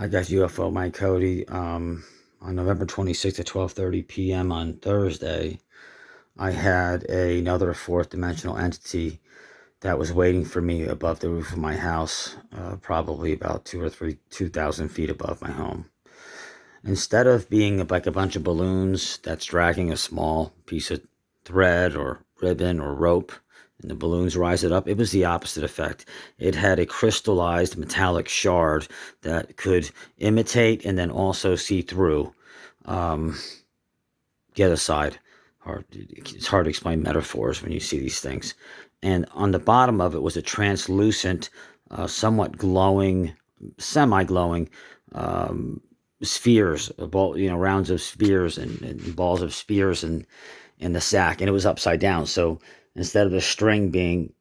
I got UFO Mike Cody. On November 26th at 12:30 p.m. on Thursday, I had another fourth dimensional entity that was waiting for me above the roof of my house, probably about 2,000 feet above my home. Instead of being like a bunch of balloons that's dragging a small piece of thread or ribbon or rope, and the balloons rise it up, it was the opposite effect. It had a crystallized metallic shard that could imitate and then also see through the other side. It's hard to explain metaphors when you see these things. And on the bottom of it was a translucent, somewhat glowing, semi-glowing spheres, rounds of spheres and balls of spheres in the sack, and it was upside down. So instead of the string being,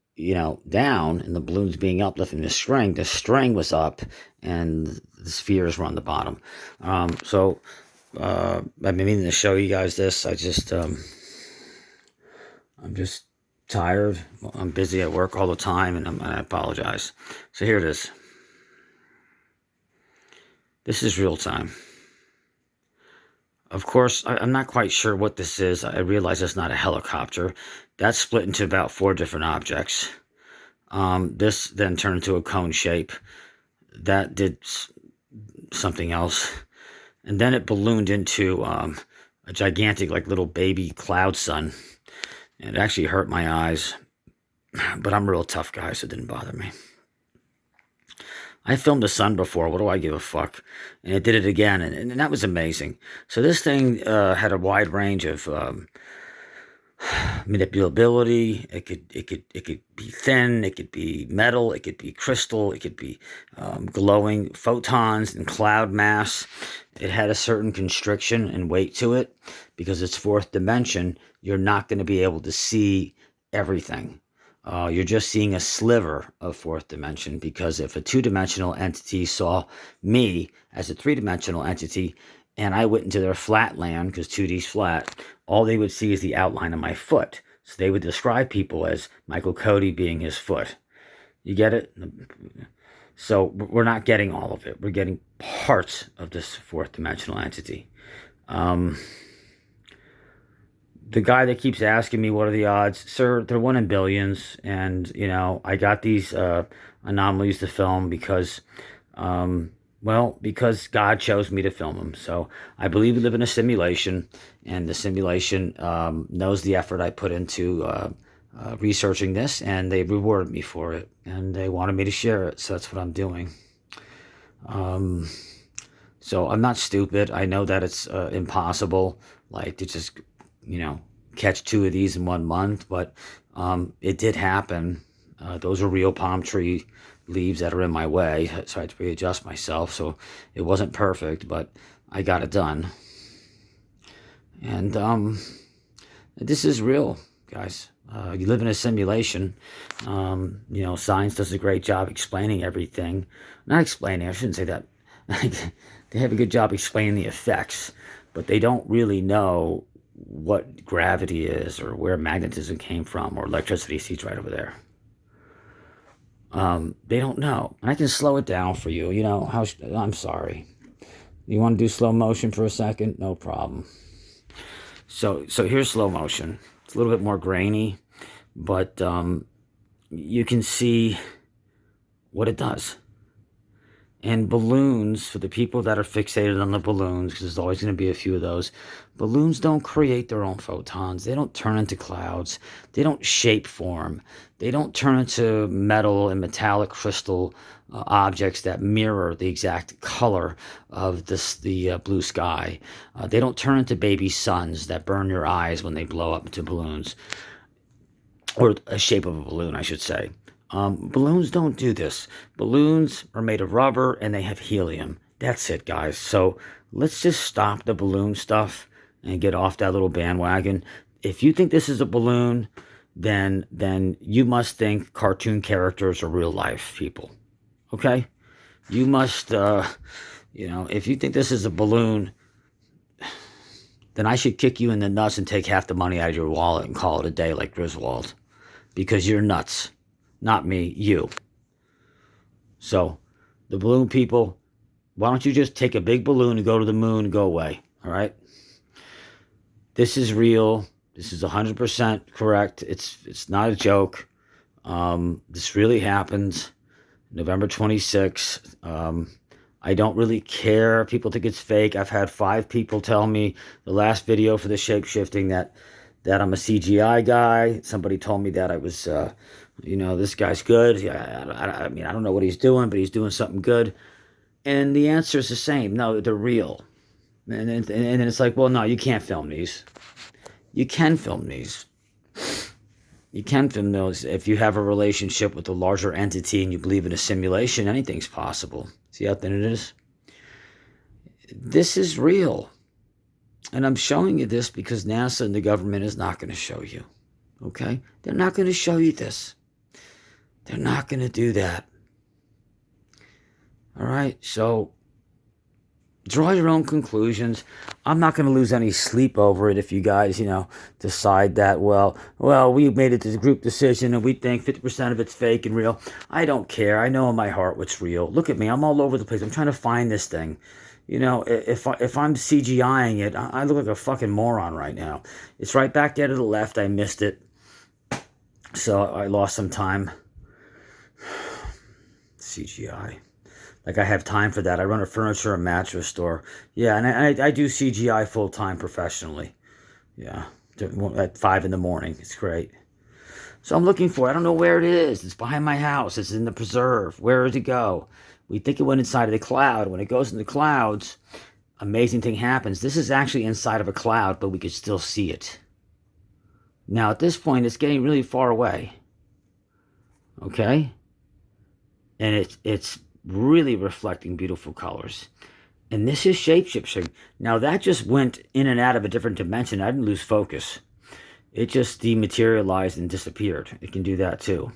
down and the balloons being up, lifting the string was up, and the spheres were on the bottom. I've been meaning to show you guys this. I'm just tired. I'm busy at work all the time, and I apologize. So here it is. This is real time. Of course, I'm not quite sure what this is. I realize it's not a helicopter. That's split into about 4 different objects. This then turned into a cone shape. That did something else. And then it ballooned into a gigantic, like, little baby cloud sun. And it actually hurt my eyes. But I'm a real tough guy, so it didn't bother me. I filmed the sun before. What do I give a fuck? And it did it again, and that was amazing. So this thing had a wide range of manipulability. It could be thin. It could be metal. It could be crystal. It could be glowing photons and cloud mass. It had a certain constriction and weight to it because it's 4th dimension. You're not going to be able to see everything. You're just seeing a sliver of 4th dimension, because if a 2-dimensional entity saw me as a 3-dimensional entity and I went into their flat land, because 2D's flat, all they would see is the outline of my foot. So they would describe people as Michael Cody being his foot. You get it? So we're not getting all of it. We're getting parts of this 4th dimensional entity. The guy that keeps asking me, what are the odds? Sir, they're 1 in billions. And, I got these anomalies to film because God chose me to film them. So I believe we live in a simulation, and the simulation knows the effort I put into researching this, and they rewarded me for it, and they wanted me to share it. So that's what I'm doing. So I'm not stupid. I know that it's impossible, like, to just catch 2 of these in 1 month, but it did happen. Those are real palm tree leaves that are in my way, so I had to readjust myself. So it wasn't perfect, but I got it done. And this is real, guys. You live in a simulation. Science does a great job explaining everything. Not explaining, I shouldn't say that. They have a good job explaining the effects, but they don't really know what gravity is, or where magnetism came from, or electricity. Sees right over there. They don't know, and I can slow it down for you. I'm sorry. You want to do slow motion for a second? No problem. So here's slow motion. It's a little bit more grainy, but you can see what it does. And balloons, for the people that are fixated on the balloons, because there's always going to be a few of those, balloons don't create their own photons. They don't turn into clouds. They don't shape form. They don't turn into metal and metallic crystal objects that mirror the exact color of the blue sky. They don't turn into baby suns that burn your eyes when they blow up into balloons, or a shape of a balloon, I should say. Balloons don't do this. Balloons are made of rubber, and they have helium. That's it, guys. So let's just stop the balloon stuff and get off that little bandwagon. If you think this is a balloon, then you must think cartoon characters are real life people. Okay? You must, if you think this is a balloon, then I should kick you in the nuts and take half the money out of your wallet and call it a day, like Griswold. Because you're nuts. Not me, you. So, the balloon people, Why don't you just take a big balloon and go to the moon and go away? All right. This is real. This is 100% correct. It's not a joke. This really happened. November 26th. I don't really care. People think it's fake. I've had 5 people tell me the last video for the shape-shifting that I'm a CGI guy. Somebody told me that I was, this guy's good. I mean, I don't know what he's doing, but he's doing something good. And the answer is the same. No, they're real. And then it's like, well, no, you can't film these. You can film these. You can film those if you have a relationship with a larger entity and you believe in a simulation. Anything's possible. See how thin it is? This is real. And I'm showing you this because NASA and the government is not going to show you. Okay? They're not going to show you this. They're not going to do that. All right? So draw your own conclusions. I'm not going to lose any sleep over it if you guys, decide that, well, we made it to the group decision and we think 50% of it's fake and real. I don't care. I know in my heart what's real. Look at me. I'm all over the place. I'm trying to find this thing. If I'm CGIing it, I look like a fucking moron right now. It's right back there to the left. I missed it. So I lost some time. CGI. Like, I have time for that. I run a furniture and mattress store. Yeah, and I do CGI full-time professionally. Yeah, at 5 in the morning. It's great. So I'm looking for it. I don't know where it is. It's behind my house. It's in the preserve. Where did it go? We think it went inside of the cloud. When it goes in the clouds, amazing thing happens. This is actually inside of a cloud, but we could still see it. Now, at this point, it's getting really far away. Okay? And it's really reflecting beautiful colors. And this is shape-shifting. Now, that just went in and out of a different dimension. I didn't lose focus. It just dematerialized and disappeared. It can do that too.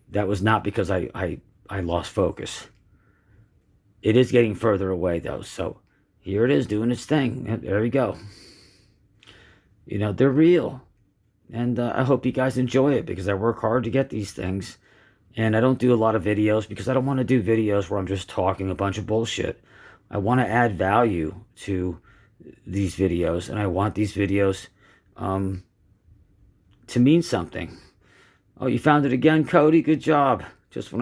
That was not because I lost focus. It is getting further away, though. So here it is doing its thing. There we go. They're real. And I hope you guys enjoy it because I work hard to get these things. And I don't do a lot of videos because I don't want to do videos where I'm just talking a bunch of bullshit. I want to add value to these videos. And I want these videos to mean something. Oh, you found it again, Cody? Good job. Just when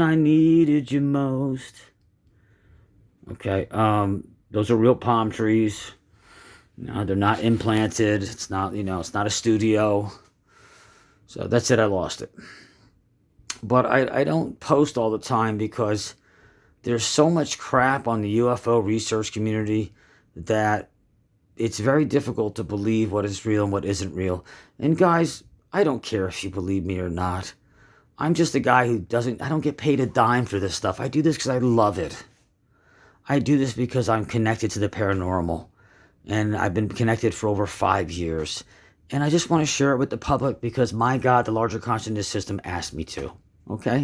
I needed you most. Okay, those are real palm trees. No, they're not implanted. It's not, it's not a studio. So that's it, I lost it. But I don't post all the time because there's so much crap on the UFO research community that it's very difficult to believe what is real and what isn't real. And guys, I don't care if you believe me or not. I'm just a guy who I don't get paid a dime for this stuff. I do this because I love it. I do this because I'm connected to the paranormal. And I've been connected for over 5 years. And I just want to share it with the public because, my God, the larger consciousness system asked me to. Okay?